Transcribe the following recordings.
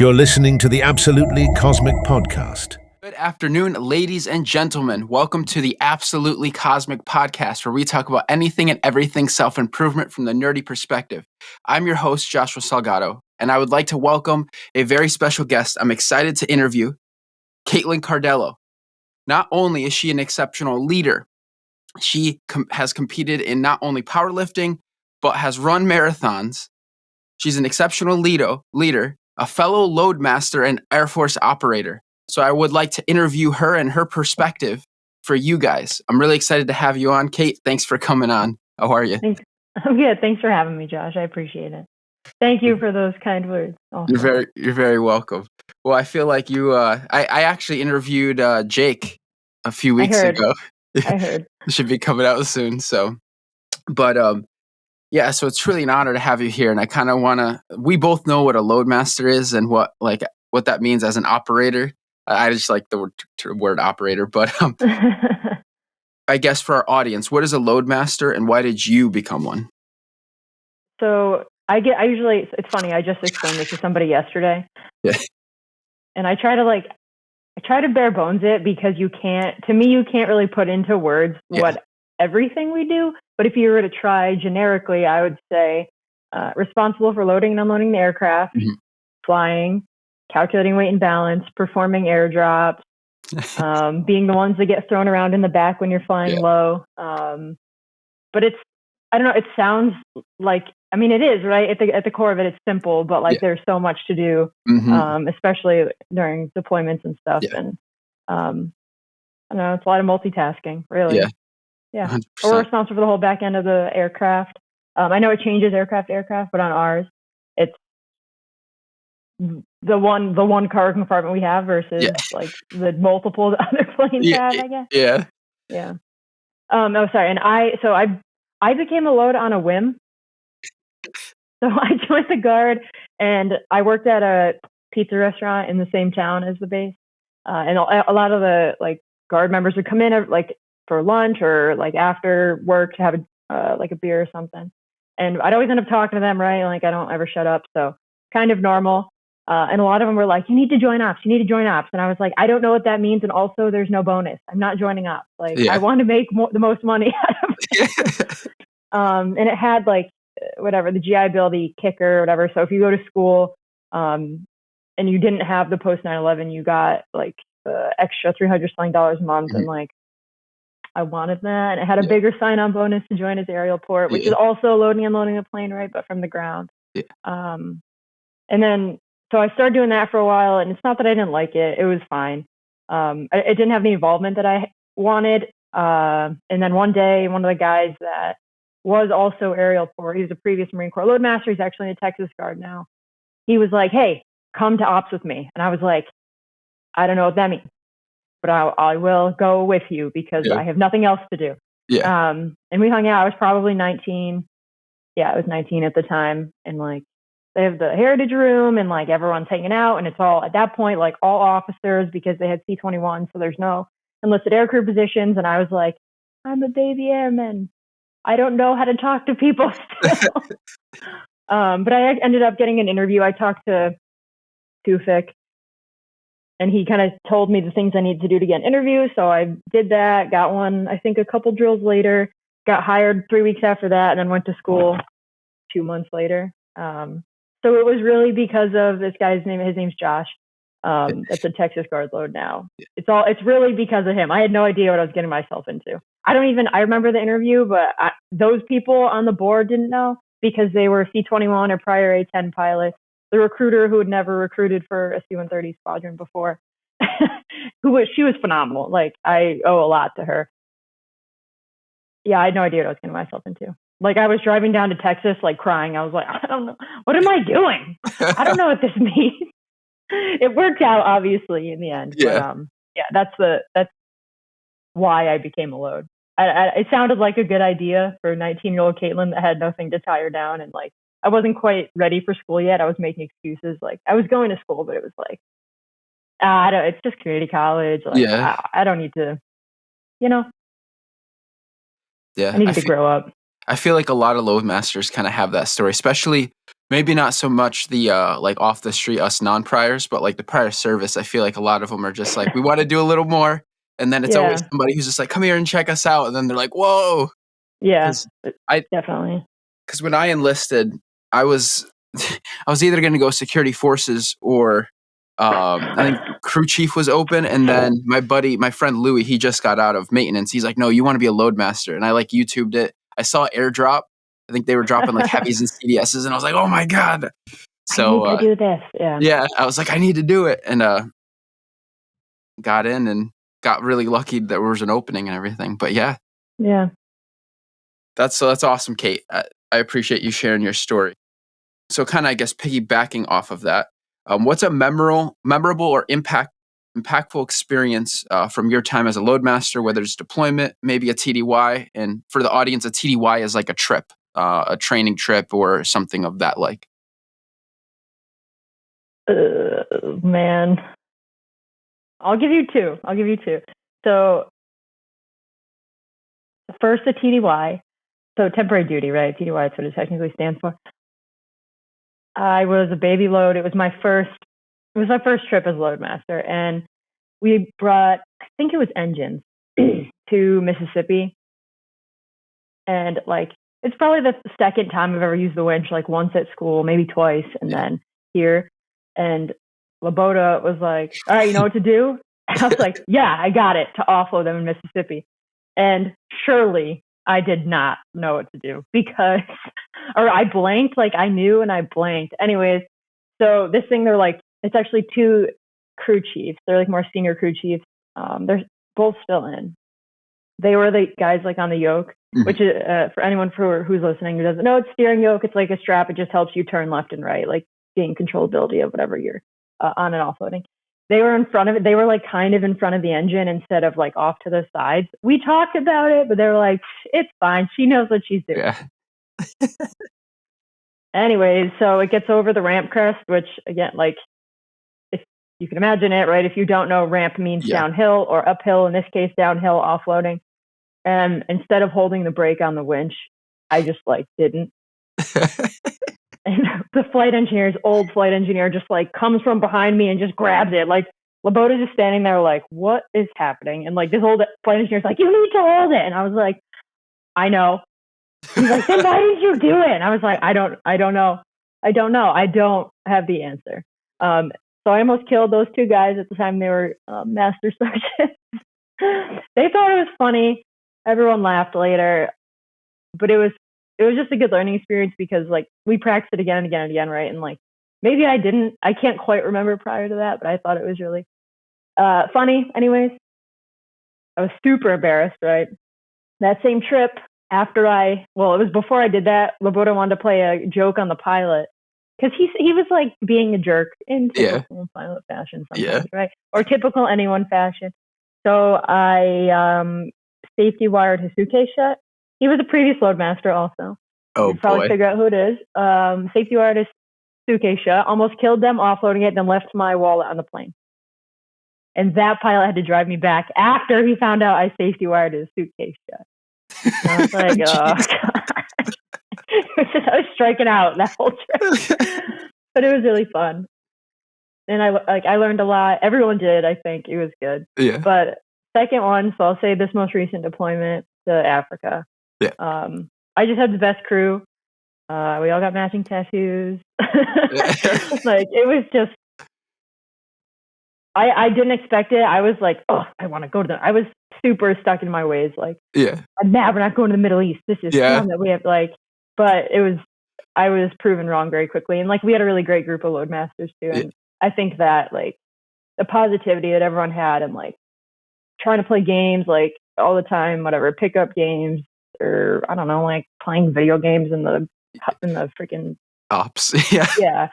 You're listening to the Absolutely Cosmic Podcast. Good afternoon, ladies and gentlemen. Welcome to the Absolutely Cosmic Podcast, where we talk about anything and everything self-improvement from the nerdy perspective. I'm your host, Joshua Salgado, and I would like to welcome a very special guest I'm excited to interview, Caitlin Cardello. Not only is she an exceptional leader, she has competed in not only powerlifting, but has run marathons. She's an exceptional leader, a fellow Loadmaster and Airforce operator. So I would like to interview her and her perspective for you guys. I'm really excited to have you on. Kate, thanks for coming on. How are you? Thanks. I'm good. Thanks for having me, Josh. I appreciate it. Thank you for those kind words. Also. You're very welcome. Well, I feel like you, I actually interviewed Jake a few weeks ago. I heard. It should be coming out soon. So, but, yeah, so it's really an honor to have you here. And I kind of we both know what a Loadmaster is and what that means as an operator. I just like the word operator, but I guess for our audience, what is a Loadmaster and why did you become one? So it's funny, I just explained this to somebody yesterday. Yeah. And I try to bare bones it because you can't really put into words what everything we do. But if you were to try generically, I would say responsible for loading and unloading the aircraft, flying, calculating weight and balance, performing airdrops, being the ones that get thrown around in the back when you're flying low. But I don't know, it sounds like, I mean, it is, right? At the core of it, it's simple, but there's so much to do, especially during deployments and stuff. Yeah. And I don't know, it's a lot of multitasking, really. Yeah. 100%. We're responsible for the whole back end of the aircraft. I know it changes aircraft to aircraft, but on ours, it's the one cargo compartment we have versus the multiple other planes have, I guess. Yeah. Yeah. Oh, sorry. And I became a load on a whim. So I joined the Guard and I worked at a pizza restaurant in the same town as the base. And a lot of the Guard members would come in for lunch or after work to have a beer or something. And I'd always end up talking to them, right? I don't ever shut up. So kind of normal. And a lot of them were like, you need to join ops. And I was like, I don't know what that means. And also there's no bonus. I'm not joining ops. I want to make the most money out of it. And it had whatever, the GI Bill, the kicker or whatever. So if you go to school and you didn't have the post 9/11, you got the extra $300 something a month. And I wanted that. And it had a bigger sign-on bonus to join as aerial port, which is also loading and unloading a plane, right? But from the ground. Yeah. And then, so I started doing that for a while, and it's not that I didn't like it. It was fine. It didn't have any involvement that I wanted. And then one day, one of the guys that was also aerial port, he was a previous Marine Corps Loadmaster. He's actually in the Texas Guard now. He was like, hey, come to ops with me. And I was like, I don't know what that means, but I will go with you because I have nothing else to do. Yeah. And we hung out. I was probably 19. Yeah, I was 19 at the time. And they have the heritage room and everyone's hanging out. And it's all, at that point, all officers because they had C-21. So there's no enlisted aircrew positions. And I was like, I'm a baby airman. I don't know how to talk to people still. But I ended up getting an interview. I talked to Tufik. And he kind of told me the things I needed to do to get an interview. So I did that, got one, I think a couple drills later, got hired 3 weeks after that, and then went to school 2 months later. So it was really because of this guy's name. His name's Josh. It's a Texas Guard load now. It's really because of him. I had no idea what I was getting myself into. I remember the interview, but those people on the board didn't know because they were C-21 or prior A-10 pilots. The recruiter who had never recruited for a C-130 squadron before, she was phenomenal. I owe a lot to her. Yeah, I had no idea what I was getting myself into. I was driving down to Texas, crying. I was like, I don't know. What am I doing? I don't know what this means. It worked out, obviously, in the end. Yeah. But, that's why I became a load. It sounded like a good idea for 19-year-old Caitlin that had nothing to tie her down. And I wasn't quite ready for school yet. I was making excuses. I was going to school, but it was it's just community college. I don't need to, Yeah. I need to grow up. I feel like a lot of Loadmasters kind of have that story, especially Maybe not so much the like off the street us non-priors, but like the prior service. I feel like a lot of them are just like, we want to do a little more, and then it's always somebody who's just like, come here and check us out, and then they're like, whoa. Yeah, I definitely. Because when I enlisted, I was I was either going to go security forces or I think crew chief was open, and then my friend Louis, he just got out of maintenance. He's like, no, you want to be a Loadmaster, and I like YouTubed it. I saw airdrop. I think they were dropping like heavies and CDSs, and I was like, oh my god. So I need to do this. yeah, I was like, I need to do it, and got in and got really lucky that there was an opening and everything. But yeah, that's awesome, Kate. I appreciate you sharing your story. So kind of, I guess, piggybacking off of that, what's a memorable or impactful experience from your time as a Loadmaster, whether it's deployment, maybe a TDY, and for the audience, a TDY is like a trip, a training trip or something of that like? Man, I'll give you two. So first, a TDY. So temporary duty, right? TDY is what it technically stands for. I was a baby load. It was my first trip as Loadmaster, and we brought, I think it was engines to Mississippi, and like it's probably the second time I've ever used the winch. Like once at school, maybe twice, and then here. And Laboda was like, "All right, you know what to do?" I was like, "Yeah, I got it," to offload them in Mississippi. And surely I did not know what to do because, or I blanked, like I knew and I blanked. Anyways, so this thing, they're like, it's actually two crew chiefs. They're like more senior crew chiefs. They're both still in. They were the guys like on the yoke, which is, for anyone who's listening who doesn't know, it's steering yoke. It's like a strap. It just helps you turn left and right, like gain controllability of whatever you're on and offloading. They were in front of it. They were like kind of in front of the engine instead of like off to the sides. We talked about it, but they were like, it's fine. She knows what she's doing. Yeah. Anyways, so it gets over the ramp crest, which again, like if you can imagine it, right? If you don't know, ramp means downhill or uphill. In this case, downhill offloading. And instead of holding the brake on the winch, I just like didn't. And the old flight engineer, just like comes from behind me and just grabs it. Like Laboda's just standing there like, what is happening? And like this old flight engineer's like, you need to hold it. And I was like, I know. He's like, then why did you do it? And I was like, I don't know. I don't have the answer. So I almost killed those two guys at the time. They were master sergeants. They thought it was funny. Everyone laughed later, but it was just a good learning experience because like we practiced it again and again and again, right? And like maybe I can't quite remember prior to that, but I thought it was really funny. Anyways, I was super embarrassed, right? That same trip it was before I did that, Laboda wanted to play a joke on the pilot because he was like being a jerk in typical pilot fashion sometimes, right? Or typical anyone fashion. So I safety wired his suitcase shut. He was a previous Loadmaster also. Oh, you'd probably figure out who it is. Safety wired his suitcase shut, almost killed them offloading it, then left my wallet on the plane. And that pilot had to drive me back after he found out I safety wired his suitcase shut. And I was like, oh, God. I was striking out that whole trip. But it was really fun. And I learned a lot. Everyone did, I think. It was good. Yeah. But second one, so I'll say this most recent deployment to Africa. Yeah. I just had the best crew. We all got matching tattoos. Like it was just, I didn't expect it. I was like, oh, I want to go to them. I was super stuck in my ways. Like, I'm mad we're not going to the Middle East. This is fun that we have but I was proven wrong very quickly. And like, we had a really great group of Loadmasters too. And I think that like the positivity that everyone had and like trying to play games, like all the time, whatever, pick up games or I don't know, like playing video games in the freaking ops. Yeah.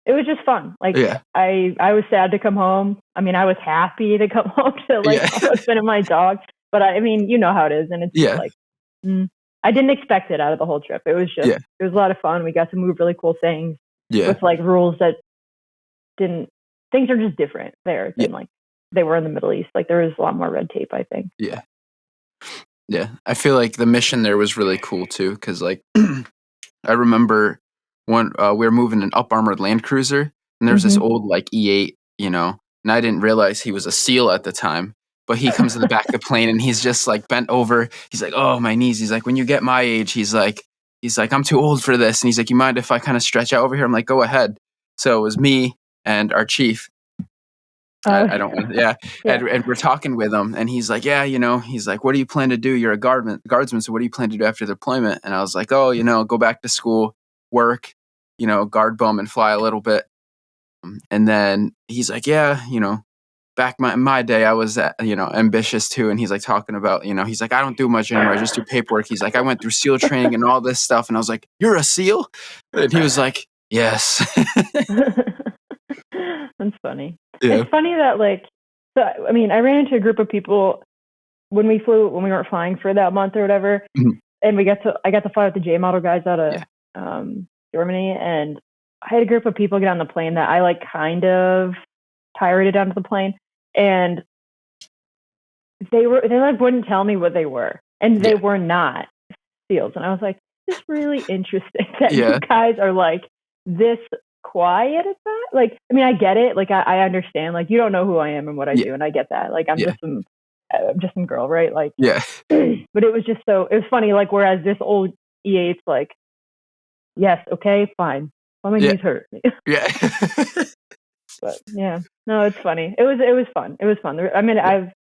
It was just fun. Like I was sad to come home. I mean, I was happy to come home to like spend my dog, but I mean, you know how it is. And it's just like, I didn't expect it out of the whole trip. It was just, it was a lot of fun. We got to move really cool things with like rules that things are just different there than like they were in the Middle East. Like there was a lot more red tape, I think. Yeah. I feel like the mission there was really cool too. Cause like, I remember we were moving an up armored Land Cruiser, and there's this old like E8, and I didn't realize he was a SEAL at the time. But he comes in the back of the plane and he's just like bent over. He's like, "Oh, my knees." He's like, "When you get my age," he's like, "I'm too old for this." And he's like, "You mind if I kind of stretch out over here?" I'm like, "Go ahead." So it was me and our chief. I don't want to, yeah. And we're talking with him and he's like, "Yeah, he's like, what do you plan to do? You're a guardsman. So what do you plan to do after deployment?" And I was like, "Oh, go back to school, work, guard bum and fly a little bit." And then he's like, "Yeah, back in my day, I was, ambitious too." And he's like talking about, he's like, "I don't do much anymore. I just do paperwork." He's like, "I went through SEAL training and all this stuff." And I was like, "You're a SEAL?" And he was like, "Yes." That's funny. Yeah. It's funny that I ran into a group of people when we weren't flying for that month or whatever, and I got to fly with the J model guys out of Germany, and I had a group of people get on the plane that I kind of pirated onto the plane, and they wouldn't tell me what they were, and they were not SEALs, and I was like, "This is really interesting that you guys are this quiet at that." I get it. I understand. You don't know who I am and what I do, and I get that. I'm just some girl, right? But it was just it was funny. Whereas this old E8's yes, okay, fine. Well, my knees hurt. Yeah. But yeah, no, it's funny. It was fun. It was fun.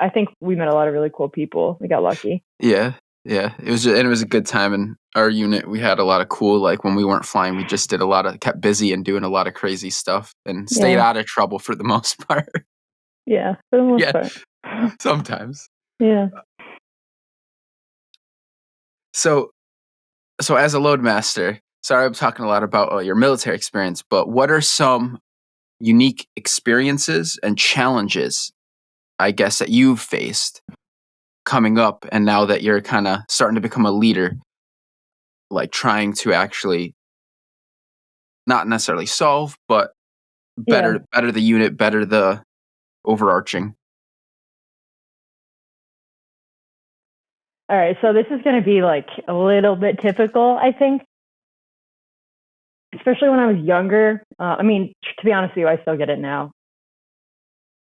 I think we met a lot of really cool people. We got lucky. Yeah. Yeah, it was a good time in our unit. We had a lot of cool, when we weren't flying, we just kept busy and doing a lot of crazy stuff and stayed out of trouble for the most part. Yeah, for the most part. Sometimes. Yeah. So as a Loadmaster, sorry I'm talking a lot about your military experience, but what are some unique experiences and challenges, I guess, that you've faced coming up, and now that you're kind of starting to become a leader, trying to actually not necessarily solve, but better the unit, better the overarching? All right, so this is going to be a little bit typical, I think, especially when I was younger. To be honest with you, I still get it now.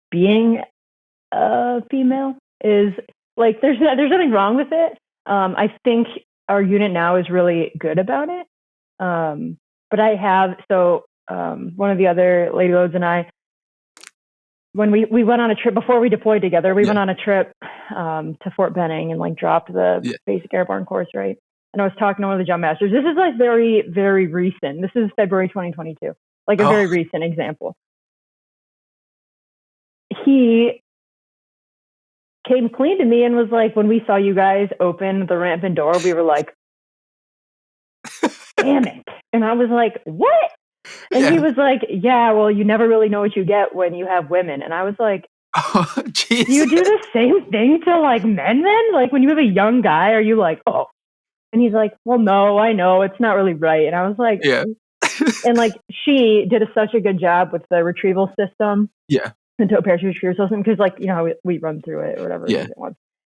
Being a female is there's nothing wrong with it. I think our unit now is really good about it. But I have one of the other Lady Loads and I, when we went on a trip before we deployed together, we went on a trip to Fort Benning and dropped the basic airborne course, right? And I was talking to one of the jump masters. This is very, very recent. This is February 2022, a very recent example. He came clean to me and was like, when we saw you guys open the ramp and door, we were like, "Damn it." And I was like, "What?" And he was like, "Yeah, well, you never really know what you get when you have women." And I was like, "Oh, jeez. Do you do the same thing to men then? When you have a young guy, are you like, oh?" And he's like, "Well, no, I know. It's not really right." And I was like, yeah. And she did such a good job with the retrieval system. Yeah. The tow parachute retrieval system, because how we run through it or whatever. Yeah.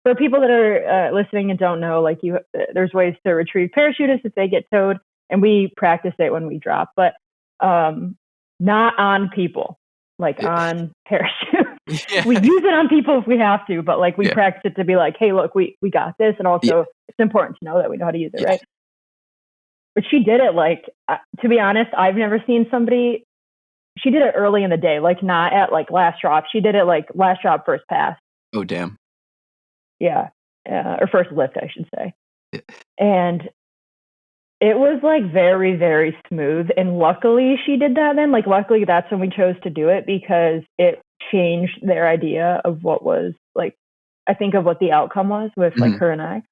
For people that are listening and don't know, there's ways to retrieve parachutists if they get towed, and we practice it when we drop, but not on people, on parachute. Yeah. We use it on people if we have to, but we practice it to be "Hey, look, we got this," and also it's important to know that we know how to use it, right? But she did it to be honest, I've never seen somebody. She did it early in the day, not at last drop. She did it last drop, first pass. Oh, damn. Yeah, or first lift, I should say. Yeah. And it was very, very smooth. And luckily she did that then. Luckily that's when we chose to do it, because it changed their idea of what was I think of what the outcome was with her and I.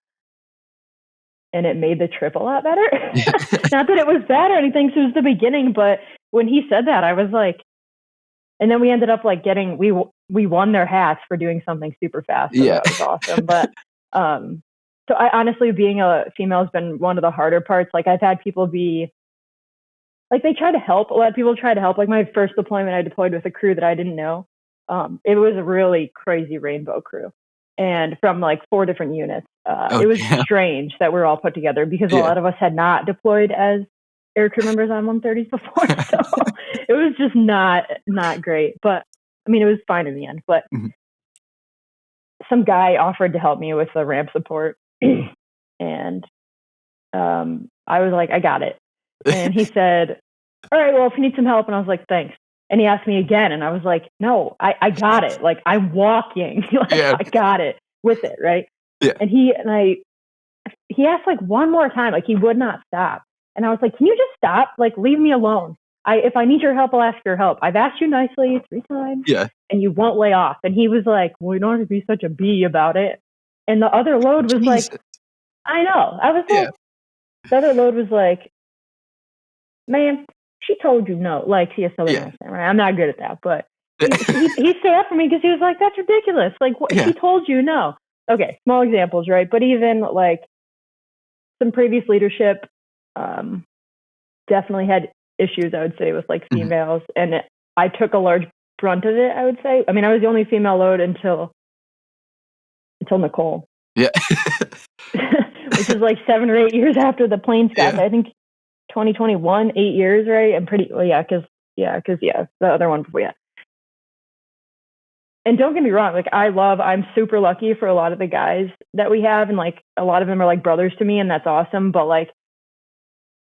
And it made the trip a lot better. Not that it was bad or anything, so it was the beginning, but when he said that, I was like, and then we ended up we won their hats for doing something super fast. So that was awesome. But so I honestly, being a female has been one of the harder parts. I've had people be they try to help. A lot of people try to help. My first deployment, I deployed with a crew that I didn't know. It was a really crazy rainbow crew, and from 4 different units. It was strange that we were all put together, because a lot of us had not deployed as air crew members on 130s before, so it was just not great. But I mean, it was fine in the end. But some guy offered to help me with the ramp support, and I was like, I got it. And he said, all right, well, if you need some help, and I was like, thanks. And he asked me again, and I was like, no, I got it. Like, I'm walking. Like, I got it with it, right? Yeah. And he asked like one more time, like he would not stop. And I was like, can you just stop? Like, leave me alone. If I need your help, I'll ask your help. I've asked you nicely 3 times. Yeah. And you won't lay off. And he was like, well, you don't have to be such a bee about it. And the other load was like, I know. I was like, the other load was like, man, she told you no. Like, he has Southern accent, right? I'm not good at that. But he stood up for me because he was like, that's ridiculous. Like, what, she told you no. Okay, small examples, right? But even like some previous leadership definitely had issues, I would say, with like females. And I took a large brunt of it, I would say. I mean, I was the only female load until Nicole. Yeah. Which is like 7 or 8 years after the plane stopped. I think 2021, 8 years, right? I'm pretty, well, because the other one before, And don't get me wrong, like I'm super lucky for a lot of the guys that we have, and like a lot of them are like brothers to me, and that's awesome. But like,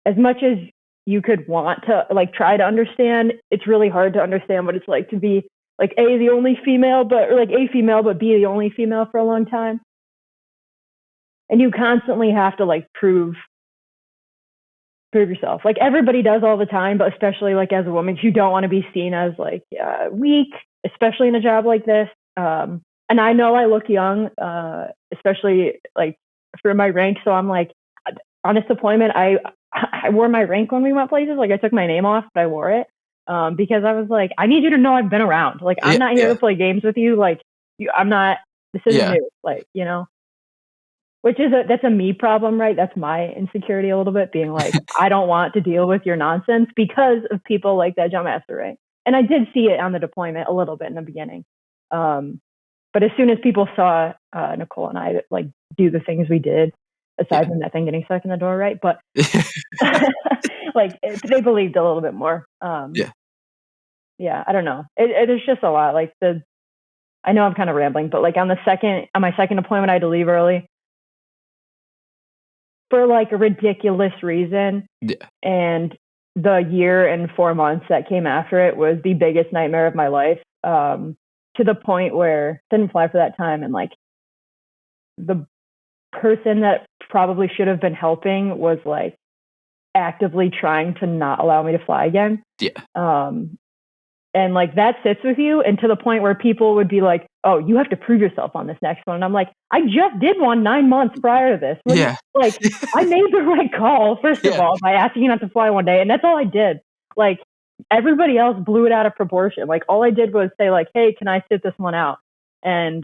as much as you could want to like try to understand, it's really hard to understand what it's like to be like the only female, but or like a female, but be the only female for a long time. And you constantly have to like prove yourself. Like everybody does all the time, but especially like as a woman, you don't want to be seen as like weak, especially in a job like this. And I know I look young, especially like for my rank. So I'm like, on this deployment, I wore my rank when we went places. Like I took my name off, but I wore it because I was like, I need you to know I've been around. Like I'm not here to play games with you. Like I'm not. This isn't new. Like which is that's a me problem, right? That's my insecurity a little bit, being like I don't want to deal with your nonsense because of people like that jump master, right? And I did see it on the deployment a little bit in the beginning, but as soon as people saw Nicole and I like do the things we did. Aside from that thing getting stuck in the door, right? But like they believed a little bit more. I don't know. It's just a lot. Like I know I'm kind of rambling, but like on my second deployment, I had to leave early for like a ridiculous reason. And the year and 4 months that came after it was the biggest nightmare of my life. To the point where I didn't fly for that time, and like the person that probably should have been helping was like actively trying to not allow me to fly again. And like that sits with you, and to the point where people would be like, oh, you have to prove yourself on this next one. And I'm like, I just did one 9 months prior to this. Like I made the right call, first of all, by asking you not to fly one day. And that's all I did. Like everybody else blew it out of proportion. Like all I did was say like, hey, can I sit this one out? And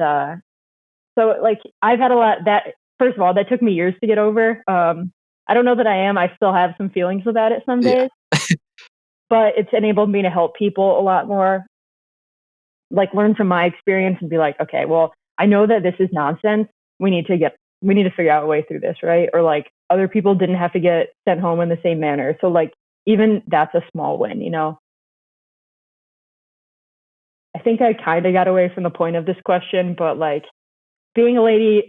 so like I've had a lot that, first of all, that took me years to get over. I don't know that I am. I still have some feelings about it some days, but it's enabled me to help people a lot more, like learn from my experience and be like, okay, well, I know that this is nonsense. We need to figure out a way through this, right? Or like other people didn't have to get sent home in the same manner. So like even that's a small win, I think I kind of got away from the point of this question, but like being a lady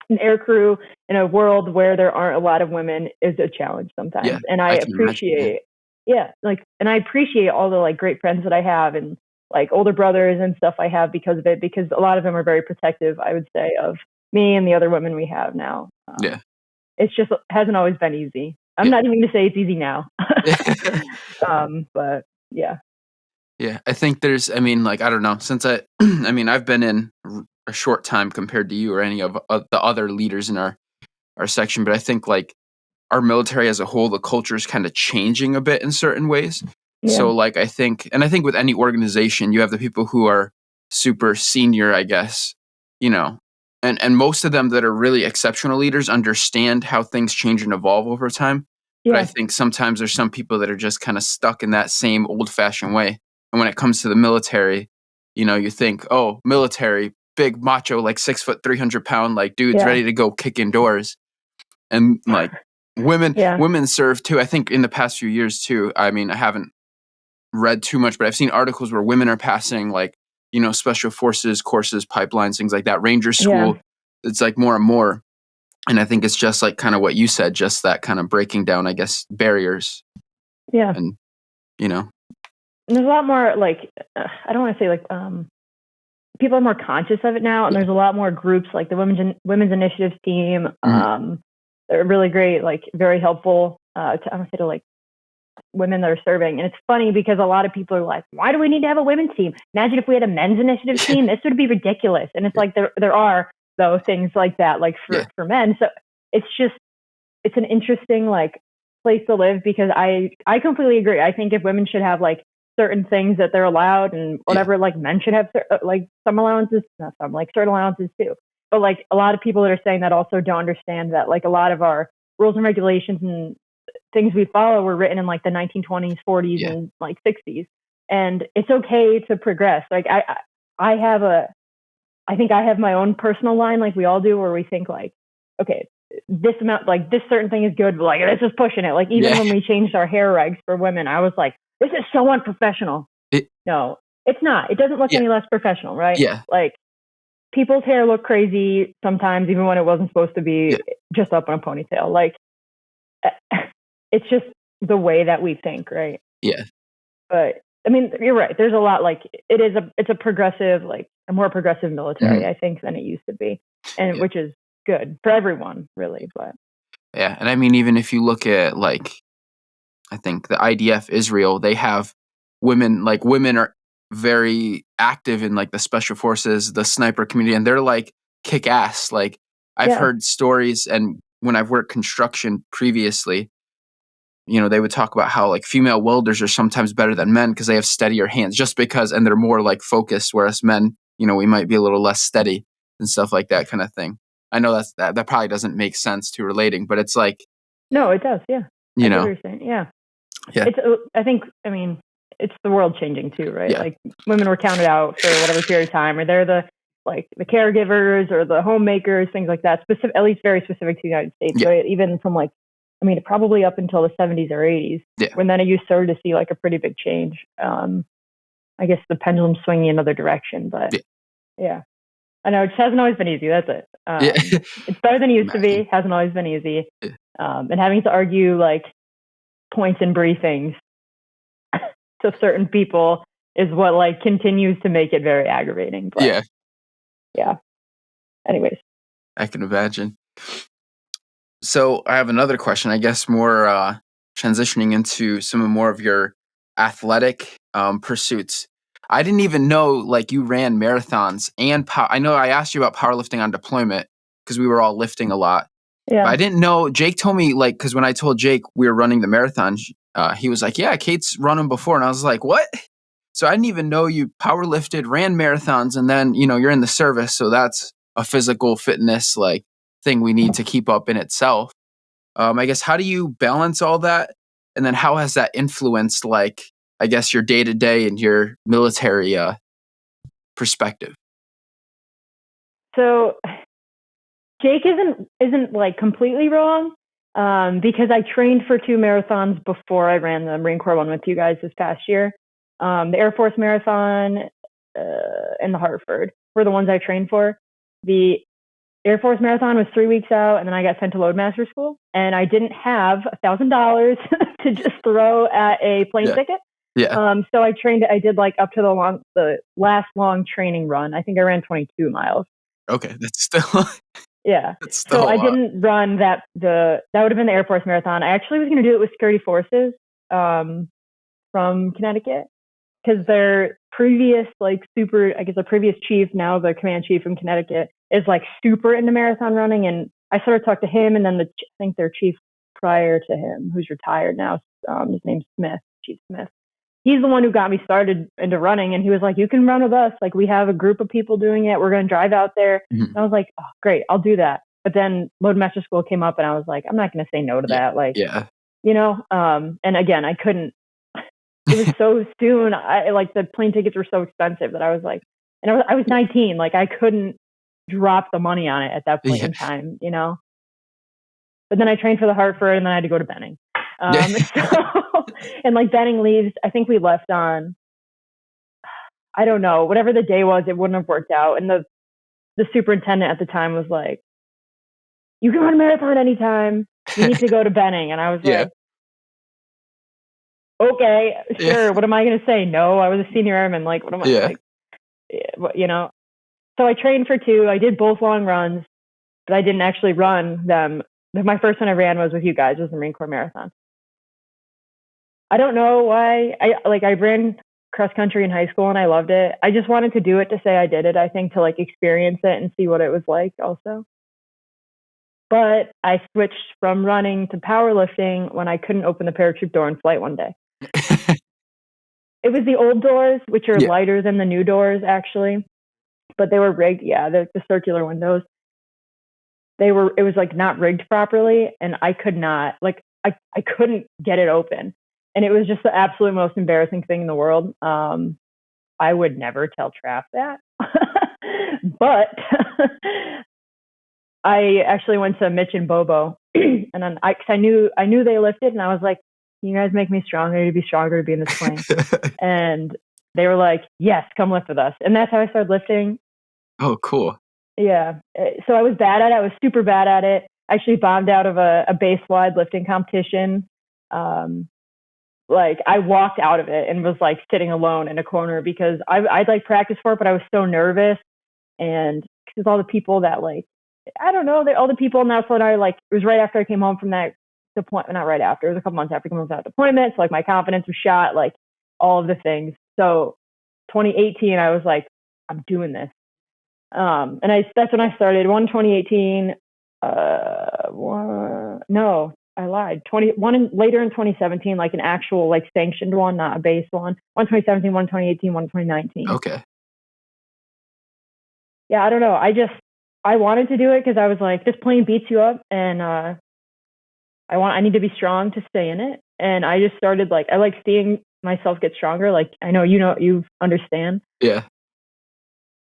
in air crew in a world where there aren't a lot of women is a challenge sometimes. And I appreciate, and I appreciate all the like great friends that I have and like older brothers and stuff I have because of it, because a lot of them are very protective, I would say, of me and the other women we have now. It's just hasn't always been easy. I'm not even going to say it's easy now. But yeah. Yeah, I think there's, I mean, like, I don't know, since I've been in a short time compared to you or any of the other leaders in our section, but I think like our military as a whole, the culture is kind of changing a bit in certain ways. So like, I think with any organization, you have the people who are super senior, I guess, and most of them that are really exceptional leaders understand how things change and evolve over time. But I think sometimes there's some people that are just kind of stuck in that same old fashioned way. And when it comes to the military, you think, oh, military, big macho, like 6 foot, 300 pound, like dudes ready to go kick in doors. And like women serve too. I think in the past few years too. I mean, I haven't read too much, but I've seen articles where women are passing like, special forces courses, pipelines, things like that, ranger school. It's like more and more. And I think it's just like kind of what you said, just that kind of breaking down, I guess, barriers. Yeah. And, there's a lot more like, I don't want to say like, people are more conscious of it now. And there's a lot more groups like the Women's Initiatives team. They're really great, like very helpful to like women that are serving. And it's funny because a lot of people are like, why do we need to have a women's team? Imagine if we had a men's initiative team, this would be ridiculous. And it's like, there are though things like that, like for men. So it's an interesting like place to live because I completely agree. I think if women should have like certain things that they're allowed and whatever, like men should have like some allowances, not some, like certain allowances too. But like a lot of people that are saying that also don't understand that like a lot of our rules and regulations and things we follow were written in like the 1920s, 40s, and like 60s. And it's okay to progress. Like I think I have my own personal line, like we all do, where we think like, okay, this amount, like this certain thing is good, but like this is pushing it. Like even when we changed our hair regs for women, I was like, this is so unprofessional. No, it's not. It doesn't look any less professional, right? Yeah. Like people's hair look crazy sometimes, even when it wasn't supposed to be just up in a ponytail. Like it's just the way that we think, right? Yeah. But I mean, you're right. There's a lot like it's a progressive, like a more progressive military, I think, than it used to be, and which is good for everyone, really. But and I mean, even if you look at like, I think the IDF Israel, they have women. Like women are very active in like the special forces, the sniper community, and they're like kick ass. Like I've heard stories, and when I've worked construction previously, they would talk about how like female welders are sometimes better than men because they have steadier hands just because, and they're more like focused, whereas men, we might be a little less steady and stuff like that kind of thing. I know that probably doesn't make sense to relating, but it's like, no, it does. Yeah. You know, what you're saying. Yeah. Yeah. I mean, it's the world changing too, right? Yeah. Like women were counted out for whatever period of time, or they're the caregivers or the homemakers, things like that. At least very specific to the United States, right? Even from like, I mean, probably up until the 70s or 80s, when then you started to see like a pretty big change. I guess the pendulum swinging another direction, but I know it hasn't always been easy. That's it. It's better than it used to be. Hasn't always been easy. And having to argue like points in briefings to certain people is what like continues to make it very aggravating. But, yeah. Anyways, I can imagine. So I have another question, I guess more transitioning into some more of your athletic pursuits. I didn't even know like you ran marathons and I know I asked you about powerlifting on deployment because we were all lifting a lot. Yeah. But I didn't know, Jake told me like, because when I told Jake we were running the marathon, he was like, yeah, Kate's run them before. And I was like, what? So I didn't even know you powerlifted, ran marathons, and then, you're in the service. So that's a physical fitness like thing we need to keep up in itself. I guess, how do you balance all that? And then how has that influenced, like, I guess, your day-to-day and your military perspective? So Jake isn't like completely wrong because I trained for 2 marathons before I ran the Marine Corps one with you guys this past year. The Airforce Marathon and the Hartford were the ones I trained for. The Airforce Marathon was 3 weeks out, and then I got sent to Loadmaster school, and I didn't have $1,000 to just throw at a plane ticket. Yeah. So I did like up to the last long training run. I think I ran 22 miles. Okay, that's still That's still so I didn't run that that would have been the Air Force Marathon. I actually was going to do it with security forces from Connecticut because their previous the previous chief, now the command chief from Connecticut, is like super into marathon running, and I sort of talked to him, and then I think their chief prior to him, who's retired now, his name's Chief Smith. He's the one who got me started into running, and he was like, you can run with us. Like, we have a group of people doing it. We're going to drive out there. Mm-hmm. And I was like, oh, great, I'll do that. But then Loadmaster school came up, and I was like, I'm not going to say no to that. Like, and again, I couldn't. It was so soon. The plane tickets were so expensive that I was like, and I was 19. Like, I couldn't drop the money on it at that point in time, But then I trained for the Hartford, and then I had to go to Benning. And like Benning leaves, I think we left on, I don't know, whatever the day was, it wouldn't have worked out. And the superintendent at the time was like, you can run a marathon anytime. You need to go to Benning. And I was like, okay, sure. Yeah. What am I going to say? No, I was a senior airman. Like, what am I like? You know? So I trained for 2. I did both long runs, but I didn't actually run them. My first one I ran was with you guys, was the Marine Corps Marathon. I don't know why. I ran cross country in high school and I loved it. I just wanted to do it to say I did it. I think to like experience it and see what it was like also. But I switched from running to powerlifting when I couldn't open the parachute door in flight one day. It was the old doors, which are lighter than the new doors actually, but they were rigged. Yeah, the circular windows. It was like not rigged properly, and I could not, like, I couldn't get it open. And it was just the absolute most embarrassing thing in the world. I would never tell Traff that, but I actually went to Mitch and Bobo, and then I knew they lifted, and I was like, "You guys make me stronger to be stronger to be in this plane." And they were like, "Yes, come lift with us," and that's how I started lifting. Oh, cool. Yeah. So I was bad at it. I was super bad at it. I actually bombed out of a base wide lifting competition. Like I walked out of it and was like sitting alone in a corner because I'd like practice for it, but I was so nervous. And because all the people that like, I don't know, all the people in that float, I like, it was right after I came home from that deployment, not right after, it was a couple months after I came home from that deployment. So like my confidence was shot, like all of the things. So 2018, I was like, I'm doing this. And that's when I started. 2018. No, I lied. Later in 2017, like an actual like sanctioned one, not a base one. 2017, 2018, 2019. Okay. Yeah, I don't know. I wanted to do it because I was like, this plane beats you up, and I need to be strong to stay in it. And I just started like, I like seeing myself get stronger. Like I know you understand. Yeah.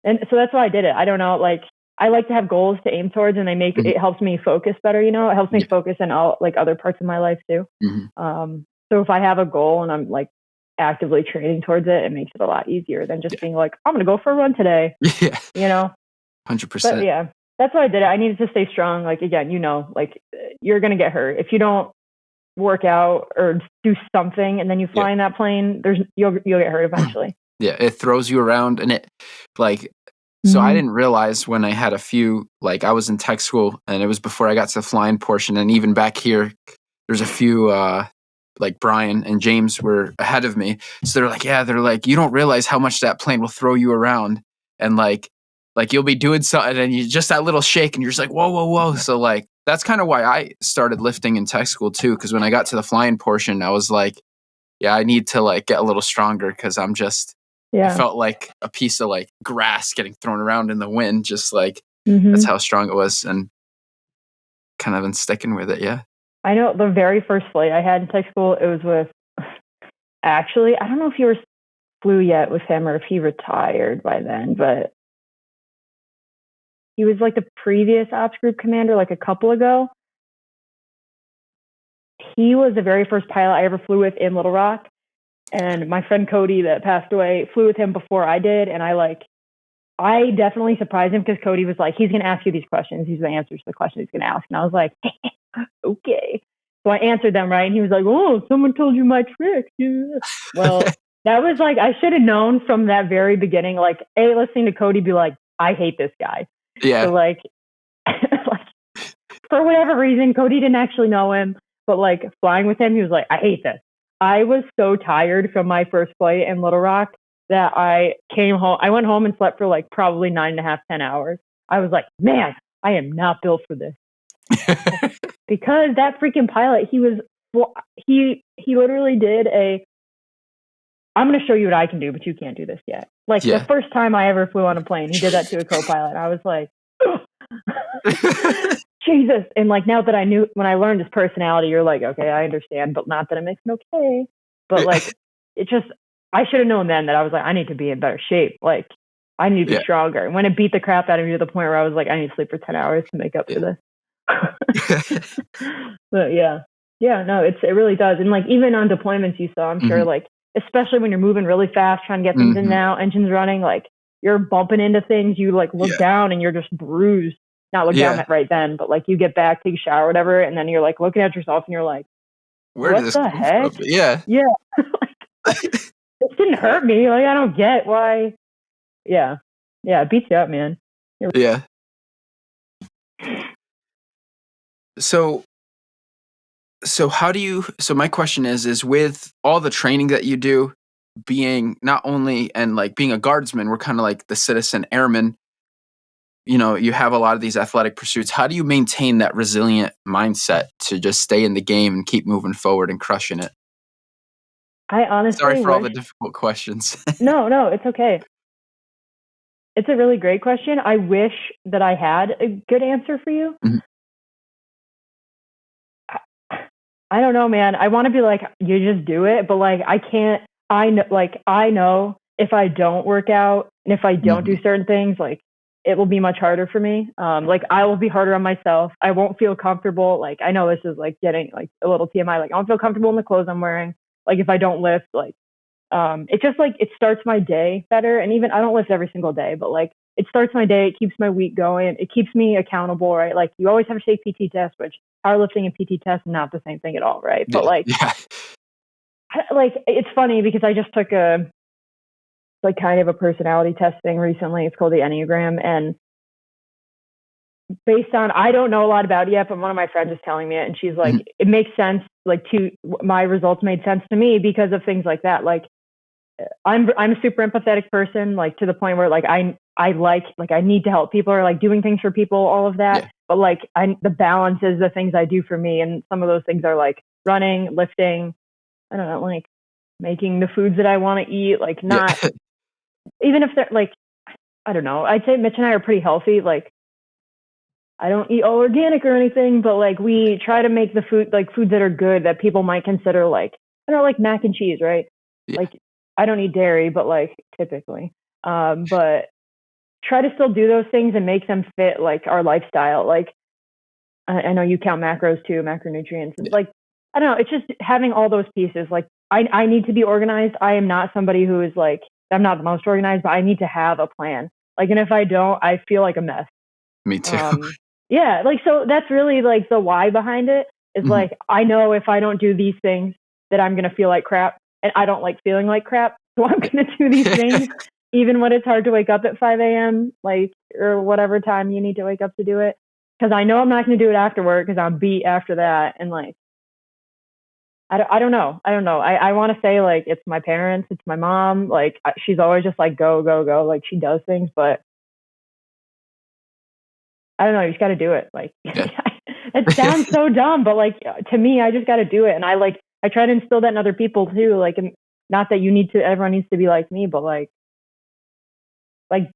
And so that's why I did it. I don't know, like I like to have goals to aim towards, and it helps me focus better. You know, it helps me focus in all like other parts of my life too. Mm-hmm. So if I have a goal and I'm like actively training towards it, it makes it a lot easier than just being like, I'm going to go for a run today. Yeah. You know, 100%. But yeah, that's why I did it. I needed to stay strong. Like again, you know, like you're going to get hurt if you don't work out or do something, and then you fly in that plane. You'll get hurt eventually. Yeah, it throws you around, and it like. So I didn't realize when I had a few, like I was in tech school, and it was before I got to the flying portion. And even back here, there's a few, like Brian and James were ahead of me. So they're like, you don't realize how much that plane will throw you around. And like you'll be doing something and you just that little shake and you're just like, whoa, whoa, whoa. So like, that's kind of why I started lifting in tech school too. Cause when I got to the flying portion, I was like, yeah, I need to like get a little stronger. Cause I'm just, I felt like a piece of like grass getting thrown around in the wind, just like that's how strong it was, and kind of been sticking with it. Yeah. I know the very first flight I had in tech school, it was with, actually, I don't know if you flew yet with him or if he retired by then, but he was like the previous ops group commander, like a couple ago. He was the very first pilot I ever flew with in Little Rock. And my friend Cody that passed away flew with him before I did. And I definitely surprised him because Cody was like, he's going to ask you these questions. These are the answers to the questions he's going to ask. And I was like, okay. So I answered them right. And he was like, oh, someone told you my trick. Yeah. Well, that was like, I should have known from that very beginning, like, listening to Cody be like, I hate this guy. Yeah. So like for whatever reason, Cody didn't actually know him, but like flying with him, he was like, I hate this. I was so tired from my first flight in Little Rock that I came home. I went home and slept for like probably 9.5, 10 hours. I was like, man, I am not built for this. Because that freaking pilot, he literally did I'm going to show you what I can do, but you can't do this yet. Like the first time I ever flew on a plane, he did that to a co-pilot. I was like, Jesus. And like, now that when I learned his personality, you're like, okay, I understand, but not that it makes it okay. But like, I should have known then that I was like, I need to be in better shape. Like I need to be stronger. And when it beat the crap out of me to the point where I was like, I need to sleep for 10 hours to make up for this. But yeah, no, it really does. And like even on deployments, you saw, I'm sure, Mhm. like especially when you're moving really fast, trying to get things in Mhm. and out, engines running, like you're bumping into things. You like look Yeah. down and you're just bruised. Not look down Yeah. right then, but like you get back, take a shower, whatever, and then you're like looking at yourself and you're like, Where did what this the come heck? from? Yeah. Yeah, this didn't hurt me. Like I don't get why. Yeah, it beats you up, man. Yeah. So how do you so my question is with all the training that you do, being not only and like being a guardsman, we're kind of like the citizen airman, you have a lot of these athletic pursuits. How do you maintain that resilient mindset to just stay in the game and keep moving forward and crushing it? I Sorry honestly for all the wish. difficult questions. No, it's okay. It's a really great question. I wish that I had a good answer for you. Mhm. I don't know, man. I want to be like, you just do it, but like, I can't. I know if I don't work out and if I don't do Mhm. certain things, like, it will be much harder for me. Like, I will be harder on myself. I won't feel comfortable. Like, I know this is like getting like a little TMI. Like, I don't feel comfortable in the clothes I'm wearing. Like, if I don't lift, like, it just like it starts my day better. And even I don't lift every single day, but like it starts my day. It keeps my week going. It keeps me accountable, right? Like you always have to take PT tests, which powerlifting and PT tests are not the same thing at all, right? But Yeah. like, Yeah. like it's funny because I just took a like kind of a personality test thing recently. It's called the Enneagram, and based on I don't know a lot about it yet, but one of my friends is telling me it, and she's like, Mhm. it makes sense. Like to my results made sense to me because of things like that. Like I'm a super empathetic person, like to the point where like I like I need to help people or like doing things for people, all of that. Yeah. But like the balance is the things I do for me, and some of those things are like running, lifting. I don't know, like making the foods that I want to eat. Like Yeah. not even if they're like I don't know. I'd say Mitch and I are pretty healthy. Like I don't eat all organic or anything, but like we try to make the food like foods that are good that people might consider like I don't know, like mac and cheese, right? Yeah. Like I don't eat dairy, but like typically. But try to still do those things and make them fit like our lifestyle. Like I know you count macros too, macronutrients. Yeah. Like I don't know, it's just having all those pieces. Like I need to be organized. I am not somebody who is like I'm not the most organized, but I need to have a plan. Like and if I don't, I feel like a mess. Me too. Yeah, like so that's really like the why behind it is Mhm. like I know if I don't do these things that I'm gonna feel like crap, and I don't like feeling like crap, so I'm gonna do these things even when it's hard to wake up at 5 a.m. like or whatever time you need to wake up to do it, because I know I'm not gonna do it after work because I'm beat after that, and like I don't know. I want to say like it's my parents, it's my mom. Like she's always just like go go go. Like she does things, but I don't know. You just got to do it. Like Yeah. it sounds so dumb, but like to me, I just got to do it. And I try to instill that in other people too. Like, and not that everyone needs to be like me, but like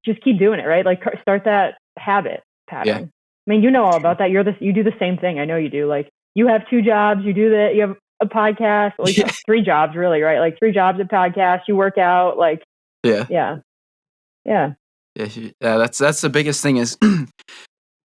just keep doing it, right? Like start that habit Yeah. pattern. I mean, you know all about that. You do the same thing. I know you do. Like you have 2 jobs. You do that. You have a podcast. Like Yeah. 3 jobs, really, right? Like 3 jobs, a podcast. You work out. Like Yeah. yeah, yeah, Yeah. Yeah. That's the biggest thing is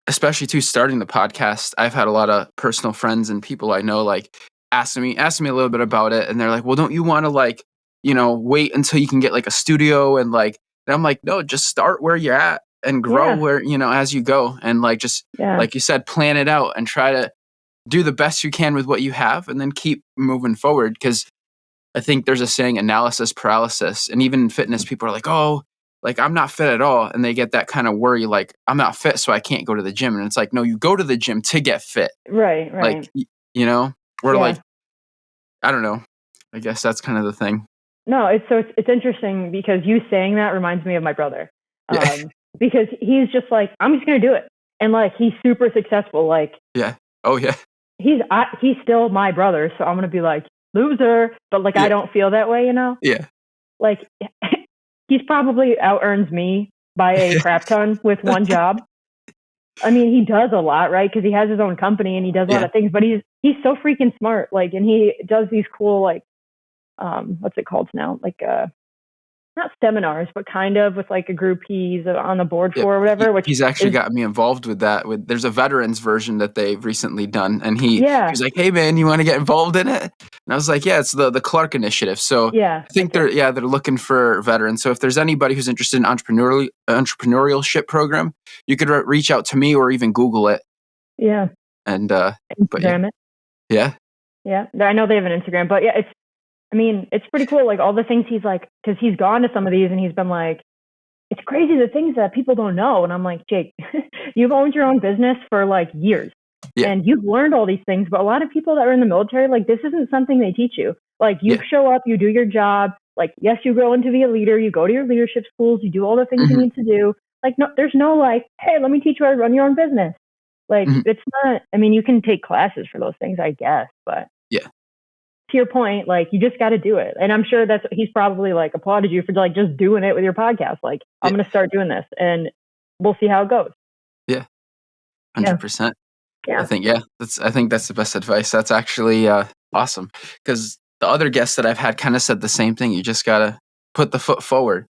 especially too starting the podcast. I've had a lot of personal friends and people I know like asking me a little bit about it, and they're like, "Well, don't you want to like wait until you can get like a studio and like?" And I'm like, "No, just start where you're at and grow yeah, where as you go, and like just yeah. like you said, plan it out and try to do the best you can with what you have, and then keep moving forward." Because I think there's a saying, analysis paralysis, and even in fitness, people are like, "Oh, like I'm not fit at all," and they get that kind of worry, like I'm not fit, so I can't go to the gym. And it's like, no, you go to the gym to get fit. Right, Like, right. you know, or Yeah. like I don't know. I guess that's kind of the thing. No, it's interesting because you saying that reminds me of my brother. Yeah, Because he's just like, I'm just gonna do it, and like he's super successful. Like yeah. Oh yeah, he's still my brother, so I'm gonna be like loser, but like I yeah, don't feel that way, you know. yeah, Like he's probably out earns me by a crap ton with one job. I mean, he does a lot, right? Because he has his own company and he does a lot yeah, of things. But he's so freaking smart, like, and he does these cool like what's it called now? Like not seminars, but kind of with like a group he's on the board for or whatever. Which he's actually got me involved with that. There's a veterans version that they've recently done, and he was like, "Hey man, you want to get involved in it?" And I was like, "Yeah, it's the Clark Initiative." So I think they're looking for veterans. So if there's anybody who's interested in entrepreneurship program, you could reach out to me or even Google it. Yeah. And Instagram it. Yeah. Yeah, I know they have an Instagram, but yeah, it's pretty cool. Like all the things he's like, because he's gone to some of these and he's been like, it's crazy the things that people don't know. And I'm like, Jake, you've owned your own business for like years and you've learned all these things. But a lot of people that are in the military, like this isn't something they teach you. Like you show up, you do your job. Like, yes, you grow into be a leader. You go to your leadership schools. You do all the things you need to do. Like, no, there's no like, hey, let me teach you how to run your own business. Like, it's not, I mean, you can take classes for those things, I guess, but to your point, like you just got to do it. And I'm sure he's probably like applauded you for like just doing it with your podcast. Like I'm going to start doing this and we'll see how it goes. Yeah. 100%. Yeah. I think that's the best advice. That's actually awesome. Because the other guests that I've had kind of said the same thing. You just got to put the foot forward.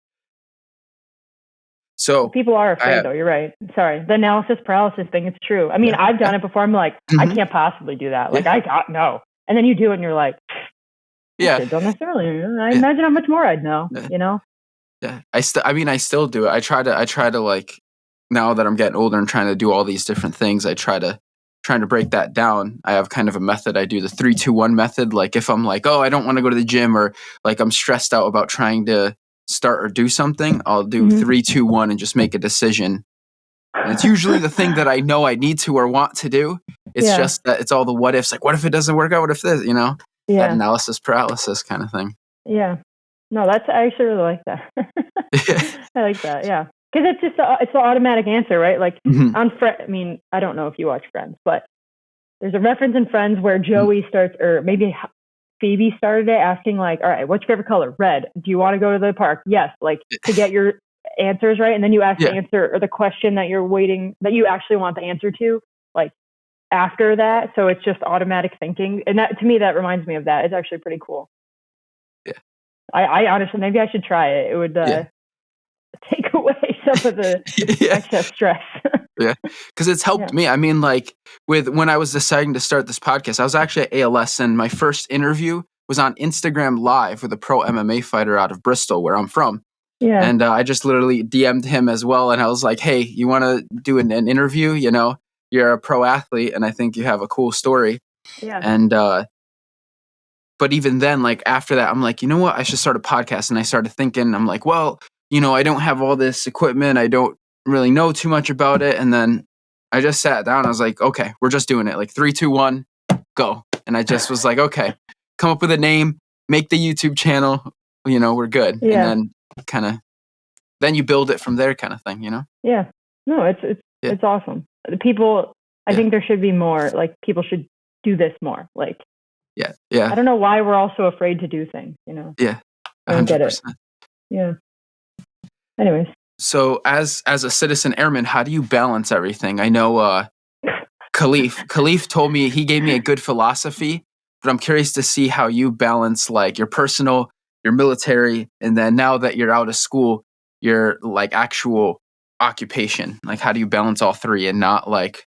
So people are afraid though. You're right. Sorry. The analysis paralysis thing. It's true. I mean, I've done it before. I'm like, I can't possibly do that. Like no. And then you do it and you're like, I don't necessarily. I imagine how much more I'd know, you know? Yeah. I still do it. I try to like, now that I'm getting older and trying to do all these different things, trying to break that down. I have kind of a method. I do the 3-2-1 method. Like if I'm like, oh, I don't want to go to the gym or like I'm stressed out about trying to start or do something, I'll do 3-2-1 and just make a decision. And it's usually the thing that I know I need to or want to do. It's just that it's all the what ifs. Like, what if it doesn't work out? What if this, that analysis paralysis kind of thing. Yeah. No, I actually really like that. I like that. Yeah. Because it's just it's the automatic answer, right? Like on I mean, I don't know if you watch Friends, but there's a reference in Friends where Joey starts, or maybe Phoebe started it asking like, all right, what's your favorite color? Red. Do you want to go to the park? Yes. Like to get your answers right. And then you ask the answer or the question that you're waiting, that you actually want the answer to, like after that. So it's just automatic thinking. And that, to me, that reminds me of that. It's actually pretty cool. Yeah. I honestly, maybe I should try it. It would take away some of the excess stress. Yeah. Because it's helped me. I mean, like when I was deciding to start this podcast, I was actually at ALS and my first interview was on Instagram Live with a pro MMA fighter out of Bristol, where I'm from. Yeah. And I just literally DM'd him as well. And I was like, hey, you want to do an interview? You're a pro athlete and I think you have a cool story. Yeah. And, but even then, like after that, I'm like, you know what? I should start a podcast. And I started thinking, I'm like, well, I don't have all this equipment. I don't really know too much about it. And then I just sat down. I was like, okay, we're just doing it. Like 3-2-1, go. And I just was like, okay, come up with a name, make the YouTube channel. We're good. Yeah. And then then you build it from there, kind of thing. Yeah. No, it's awesome. The people, I think there should be more. Like people should do this more. Like. Yeah. I don't know why we're all so afraid to do things. Yeah. 100%. I don't get it. Yeah. Anyways. So as a citizen airman, how do you balance everything? I know Khalif told me, he gave me a good philosophy, but I'm curious to see how you balance like your personal, your military, and then now that you're out of school, your like actual occupation. Like how do you balance all three and not like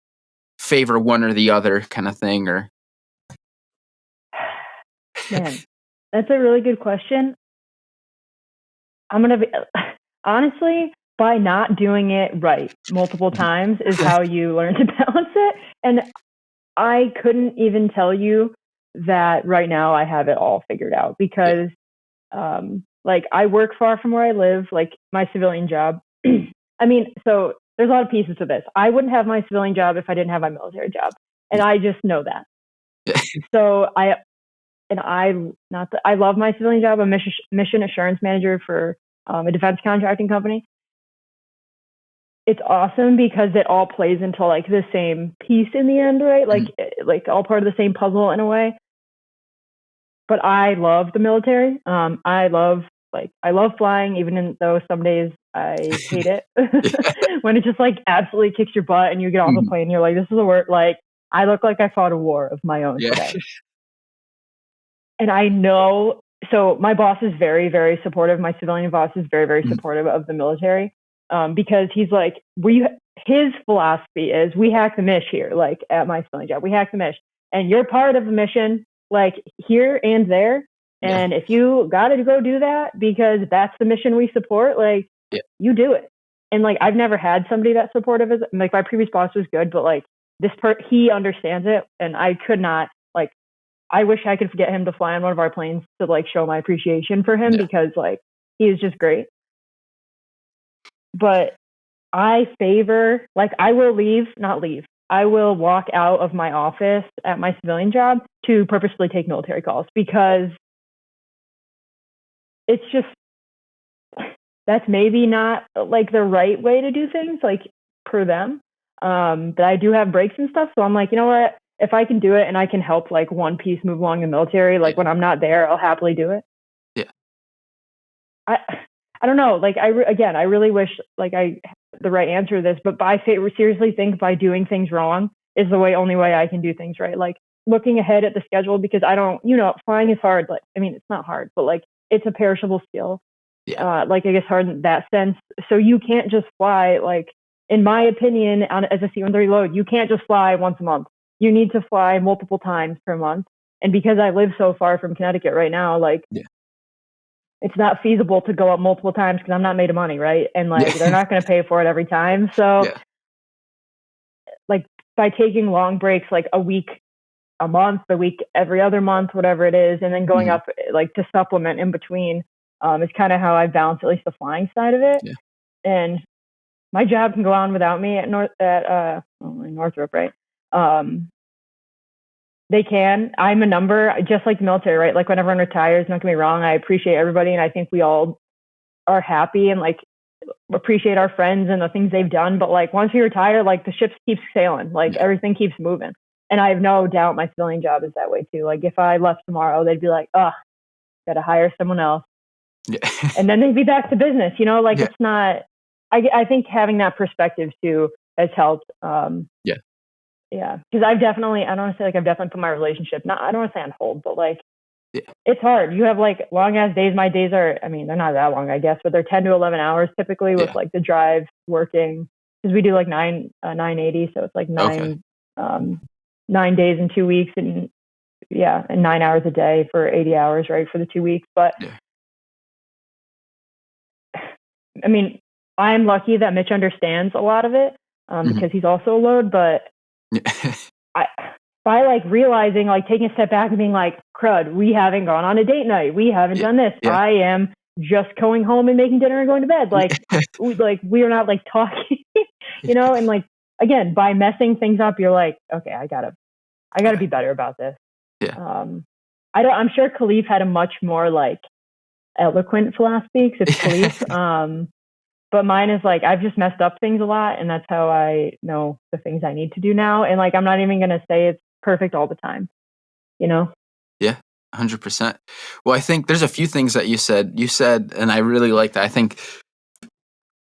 favor one or the other kind of thing? Or man, that's a really good question. I'm going to be honestly, by not doing it right multiple times is how you learn to balance it. And I couldn't even tell you that right now I have it all figured out because like I work far from where I live, like my civilian job. I mean, so there's a lot of pieces to this. I wouldn't have my civilian job if I didn't have my military job. And I just know that. So I love my civilian job. I'm a mission assurance manager for a defense contracting company. It's awesome because it all plays into like the same piece in the end, right? Like all part of the same puzzle in a way. But I love the military. I love flying, even though some days I hate it. When it just like absolutely kicks your butt and you get off the plane and you're like, this is a word. Like I look like I fought a war of my own today. And I know so my boss is very, very supportive. My civilian boss is very, very supportive of the military, because he's like, his philosophy is we hack the mish here, like at my civilian job, we hack the mish, and you're part of the mission, like here and there. And if you got to go do that because that's the mission we support, like you do it. And like I've never had somebody that supportive as like my previous boss was good, but like he understands it, and I could not like. I wish I could get him to fly on one of our planes to like show my appreciation for him because like he is just great. But I favor like I will not leave. I will walk out of my office at my civilian job to purposely take military calls because it's just that's maybe not like the right way to do things like per them. But I do have breaks and stuff, so I'm like, you know what? If I can do it and I can help like one piece move along the military, like when I'm not there, I'll happily do it. Yeah. I don't know. Like I really wish like I had the right answer to this, but I seriously think by doing things wrong is the only way I can do things right. Like looking ahead at the schedule because I don't, flying is hard. Like, I mean, it's not hard, but like it's a perishable skill. Yeah. Like I guess hard in that sense. So you can't just fly like, in my opinion, as a C-130 load, you can't just fly once a month. You need to fly multiple times per month. And because I live so far from Connecticut right now, like it's not feasible to go up multiple times because I'm not made of money, right? And like they're not going to pay for it every time. So like by taking long breaks, like a week, a month, a week, every other month, whatever it is, and then going up like to supplement in between, is kind of how I balance at least the flying side of it. Yeah. And my job can go on without me at Northrop, right? They can. I'm a number, just like the military, right? Like when everyone retires, don't get me wrong, I appreciate everybody, and I think we all are happy and like appreciate our friends and the things they've done. But like once we retire, like the ship keeps sailing, like everything keeps moving. And I have no doubt my civilian job is that way too. Like if I left tomorrow, they'd be like, "Oh, gotta hire someone else," and then they'd be back to business. It's not. I think having that perspective too has helped. Yeah, because I don't want to say like I've definitely put my relationship, I don't want to say on hold, but like it's hard. You have like long ass days. My days are, I mean, they're not that long, I guess, but they're 10 to 11 hours typically with like the drive working because we do like 980. So it's like 9 days in 2 weeks and 9 hours a day for 80 hours, right? For the 2 weeks. But I mean, I'm lucky that Mitch understands a lot of it because he's also a load, but by like realizing, like taking a step back and being like, crud, we haven't gone on a date night. We haven't done this. I am just going home and making dinner and going to bed. Like, we are not like talking, and like, again, by messing things up, you're like, okay, I gotta be better about this. Yeah. I'm sure Khalif had a much more like eloquent philosophy because it's Khalif. But mine is like, I've just messed up things a lot, and that's how I know the things I need to do now. And like, I'm not even going to say it's perfect all the time, Yeah, 100%. Well, I think there's a few things that you said, and I really like that. I think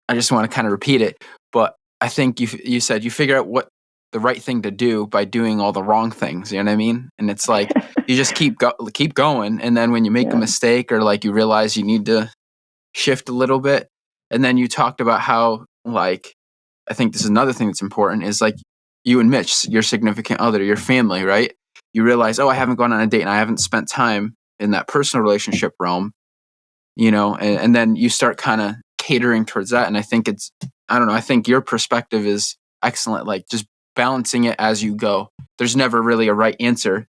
I just want to kind of repeat it, but I think you said you figure out what the right thing to do by doing all the wrong things. You know what I mean? And it's like, you just keep going. And then when you make a mistake or like you realize you need to shift a little bit. And then you talked about how, like, I think this is another thing that's important is like you and Mitch, your significant other, your family, right? You realize, I haven't gone on a date and I haven't spent time in that personal relationship realm, and then you start kind of catering towards that. And I think I think your perspective is excellent. Like just balancing it as you go. There's never really a right answer.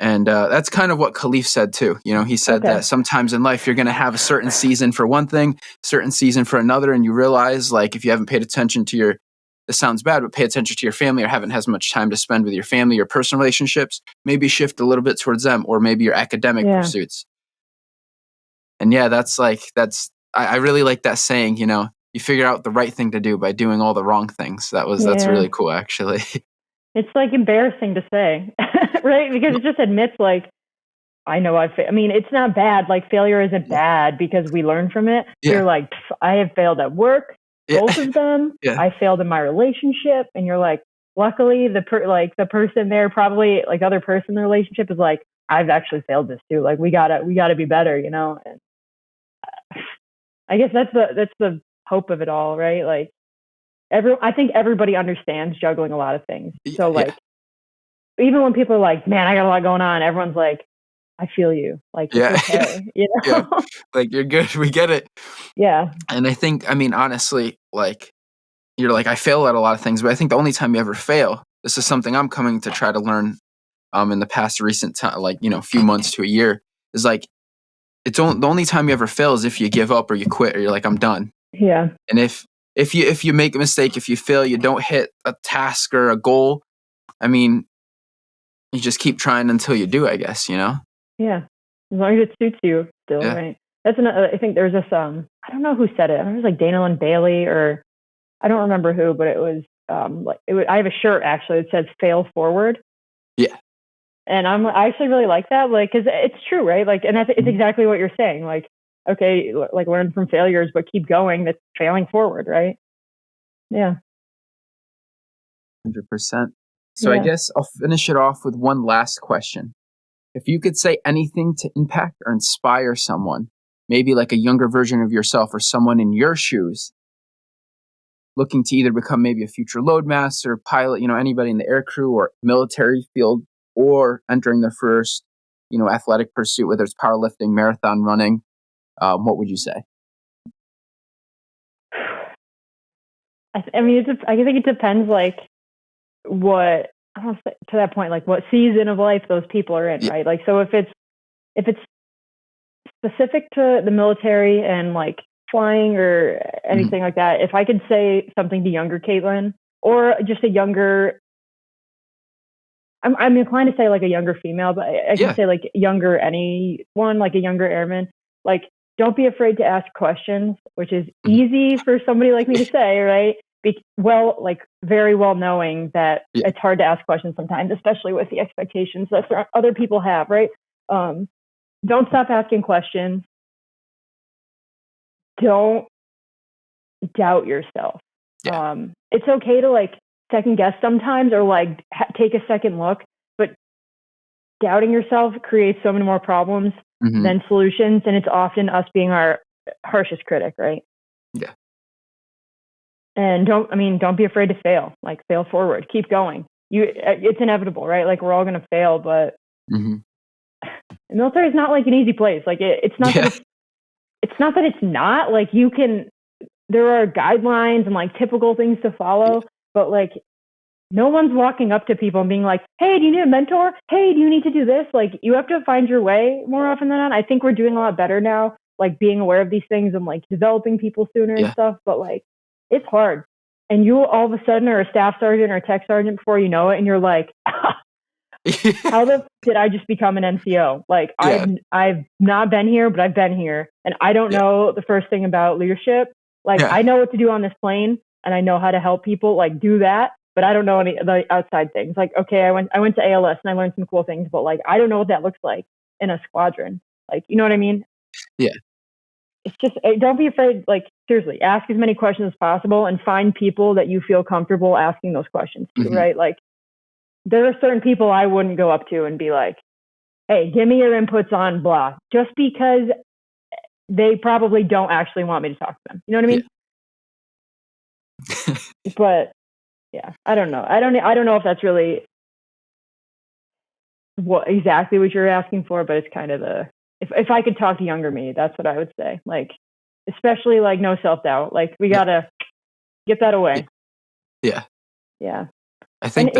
And that's kind of what Khalif said too. He said that sometimes in life you're going to have a certain season for one thing, certain season for another. And you realize like if you haven't paid attention to this sounds bad, but pay attention to your family or haven't as much time to spend with your family or personal relationships, maybe shift a little bit towards them or maybe your academic pursuits. And I really like that saying, you figure out the right thing to do by doing all the wrong things. That's really cool actually. It's like embarrassing to say, right? Because it just admits like, I know I mean, it's not bad. Like failure isn't bad because we learn from it. Yeah. You're like, I have failed at work, both of them. Yeah. I failed in my relationship. And you're like, luckily the person there, probably like other person in the relationship is like, I've actually failed this too. Like we gotta be better, you know. And I guess that's the hope of it all, right? Like I think everybody understands juggling a lot of things. So like even when people are like, man, I got a lot going on, everyone's like, I feel you. Like it's okay, you know. Yeah. Like you're good. We get it. Yeah. And I think, I mean, honestly, like you're like, I fail at a lot of things, but I think the only time you ever fail, this is something I'm coming to try to learn in the past recent time, like, you know, few months to a year, is like, the only time you ever fail is if you give up or you quit or you're like, I'm done. Yeah. And if you make a mistake, if you fail, you don't hit a task or a goal, I mean, you just keep trying until you do, I guess, you know? Yeah. As long as it suits you still, right? That's another, I think there's this, I don't know who said it. I think it was like Dana Lynn Bailey, or I don't remember who, but it was, I have a shirt actually that says fail forward. Yeah. And I actually really like that, like, cause it's true, right? Like, and it's exactly what you're saying. Like, okay, like learn from failures, but keep going. That's failing forward, right? Yeah. 100%. So I guess I'll finish it off with one last question. If you could say anything to impact or inspire someone, maybe like a younger version of yourself or someone in your shoes, looking to either become maybe a future Loadmaster, pilot, you know, anybody in the air crew or military field, or entering their first, you know, athletic pursuit, whether it's powerlifting, marathon running, what would you say? I mean, I think it depends, like, what, I don't know, to that point, like what season of life those people are in, right? Like, so if it's specific to the military and like flying or anything like that, if I could say something to younger Caitlin, or just a younger, I'm inclined to say like a younger female, but I can say like younger anyone, like a younger airman, like don't be afraid to ask questions, which is easy for somebody like me to say, right? Like very well knowing that it's hard to ask questions sometimes, especially with the expectations that other people have, right? Don't stop asking questions. Don't doubt yourself. It's okay to like second guess sometimes, or like take a second look, but doubting yourself creates so many more problems than solutions. And it's often us being our harshest critic, right? Yeah. And don't be afraid to fail. Like fail forward, keep going. It's inevitable, right? Like we're all going to fail, but the military is not like an easy place. Like it's not that it's not that it's not like there are guidelines and like typical things to follow, but like no one's walking up to people and being like, hey, do you need a mentor? Hey, do you need to do this? Like you have to find your way more often than not. I think we're doing a lot better now, like being aware of these things and like developing people sooner and stuff, but like it's hard. And you all of a sudden are a staff sergeant or a tech sergeant before you know it, and you're like, how did I just become an NCO? Like I've not been here, but I've been here, and I don't know the first thing about leadership. Like I know what to do on this plane, and I know how to help people like do that, but I don't know any of the outside things. Like okay, I went to ALS and I learned some cool things, but like I don't know what that looks like in a squadron. Like you know what I mean? Yeah. It's just don't be afraid. Like seriously, ask as many questions as possible, and find people that you feel comfortable asking those questions to. Right? Like there are certain people I wouldn't go up to and be like, "Hey, give me your inputs on blah," just because they probably don't actually want me to talk to them. You know what I mean? But yeah, I don't know. I don't know if that's really exactly what you're asking for, but it's kind of if I could talk to younger me, that's what I would say. Like, especially like no self-doubt. Like we gotta get that away. Yeah. Yeah. I think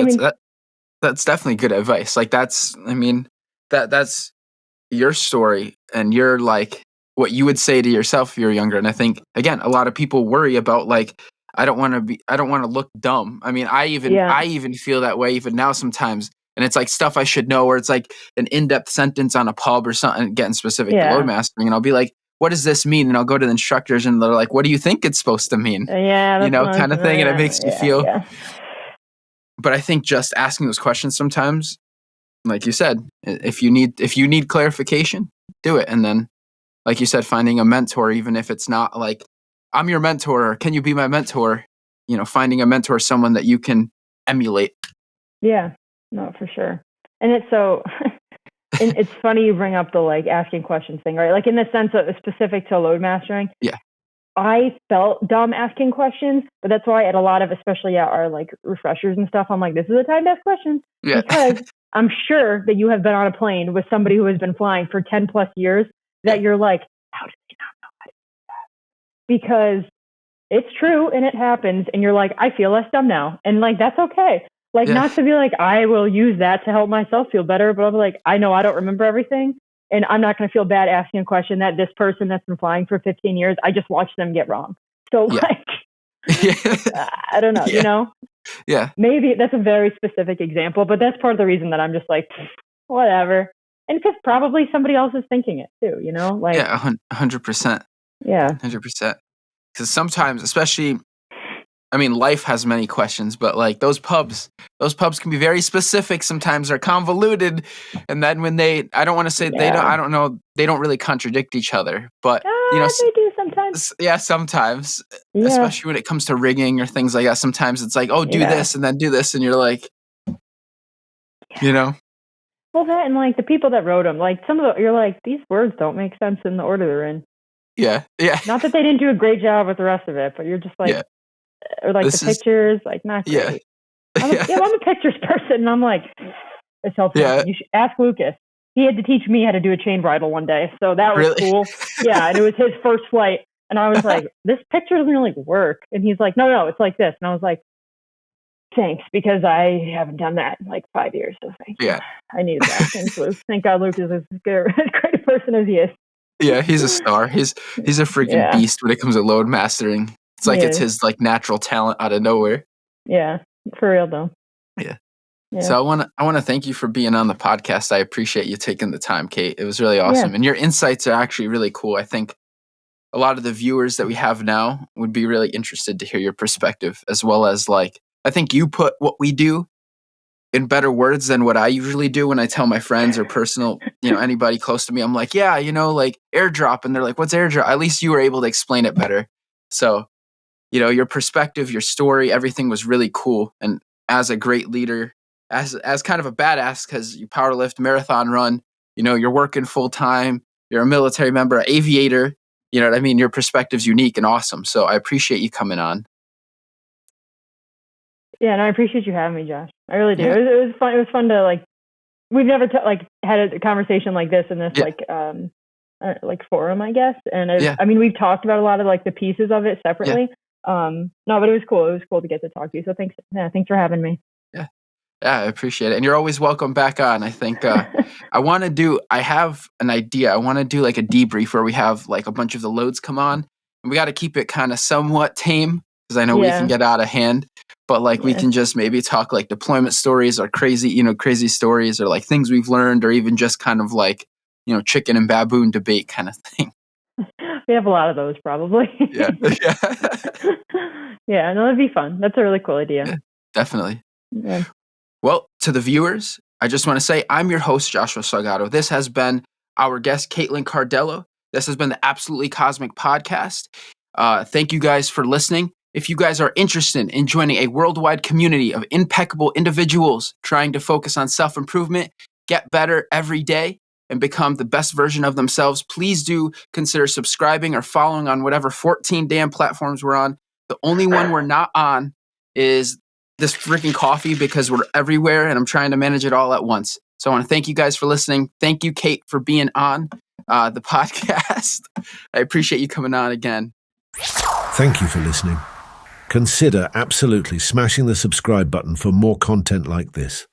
that's definitely good advice. Like that's your story, and you're like what you would say to yourself if you're younger. And I think again, a lot of people worry about like, I don't want to look dumb. I mean, I even feel that way even now sometimes. And it's like stuff I should know, or it's like an in-depth sentence on a pub or something, getting specific to Loadmastering. And I'll be like, what does this mean? And I'll go to the instructors and they're like, what do you think it's supposed to mean? You know, kind of thing. And it makes you feel, but I think just asking those questions sometimes, like you said, if you need clarification, do it. And then, like you said, finding a mentor, even if it's not like, I'm your mentor, or can you be my mentor? You know, finding a mentor, someone that you can emulate. Yeah, no, for sure. And it's so And it's funny you bring up the like asking questions thing, right? Like in the sense of specific to load mastering. Yeah. I felt dumb asking questions, but that's why at a lot of, especially at our like refreshers and stuff, I'm like, this is the time to ask questions. Yeah. Because I'm sure that you have been on a plane with somebody who has been flying for 10 plus years that you're like, how does he not know how to do that? Because it's true and it happens. And you're like, I feel less dumb now. And like, that's okay. Like, not to be like, I will use that to help myself feel better, but I'm like, I know I don't remember everything. And I'm not going to feel bad asking a question that this person that's been flying for 15 years, I just watched them get wrong. So like, I don't know, you know? Yeah. Maybe that's a very specific example, but that's part of the reason that I'm just like, whatever. And because probably somebody else is thinking it too, you know? Like, 100%. Yeah. 100%. Because sometimes, especially, I mean, life has many questions, but like those pubs can be very specific. Sometimes they're convoluted. And then when I don't want to say I don't know, they don't really contradict each other, but you know, they do sometimes. Yeah, sometimes, especially when it comes to rigging or things like that. Sometimes it's like, oh, do this and then do this. And you're like, you know? Well, that and like the people that wrote them, like you're like, these words don't make sense in the order they're in. Yeah. Yeah. Not that they didn't do a great job with the rest of it, but you're just like, or like the pictures, like not great. I'm a pictures person, and I'm like, it's helpful. Yeah. You should ask Lucas. He had to teach me how to do a chain bridle one day, so that was cool. Yeah, and it was his first flight, and I was like, this picture doesn't really work. And he's like, no, it's like this. And I was like, thanks, because I haven't done that in like 5 years. So thank you. I needed that. Thanks, Luke. Thank God Luke is as great a person as he is. Yeah, he's a star. He's a freaking beast when it comes to load mastering. It's like it's his like natural talent out of nowhere. Yeah, for real though. Yeah. So I want to thank you for being on the podcast. I appreciate you taking the time, Kate. It was really awesome. And your insights are actually really cool. I think a lot of the viewers that we have now would be really interested to hear your perspective, as well as like, I think you put what we do in better words than what I usually do when I tell my friends or personal, you know, anybody close to me. I'm like, yeah, you know, like airdrop. And they're like, what's airdrop? At least you were able to explain it better. So, you know, your perspective, your story, everything was really cool. And as a great leader, as kind of a badass, because you powerlift, marathon run, you know, you're working full time, you're a military member, an aviator, you know what I mean? Your perspective's unique and awesome. So I appreciate you coming on. Yeah, and I appreciate you having me, Josh. I really do. It was fun. It was fun to like. We've never had a conversation like this in this like forum, I guess. And I mean, we've talked about a lot of like the pieces of it separately. No, but it was cool. It was cool to get to talk to you. So thanks. Yeah, thanks for having me. Yeah, I appreciate it. And you're always welcome back on. I think I have an idea. I want to do like a debrief where we have like a bunch of the loads come on, and we got to keep it kind of somewhat tame because I know we can get out of hand. But like we can just maybe talk like deployment stories or crazy stories or like things we've learned or even just kind of like, you know, chicken and baboon debate kind of thing. We have a lot of those probably. Yeah. Yeah, no, that'd be fun. That's a really cool idea. Yeah, definitely. Yeah. Well, to the viewers, I just want to say I'm your host, Joshua Salgado. This has been our guest, Caitlin Cardello. This has been the Absolutely Cosmic Podcast. Thank you guys for listening. If you guys are interested in joining a worldwide community of impeccable individuals trying to focus on self-improvement, get better every day, and become the best version of themselves, please do consider subscribing or following on whatever 14 damn platforms we're on. The only one we're not on is this freaking coffee because we're everywhere and I'm trying to manage it all at once. So I want to thank you guys for listening. Thank you, Kate, for being on the podcast. I appreciate you coming on again. Thank you for listening. Consider absolutely smashing the subscribe button for more content like this.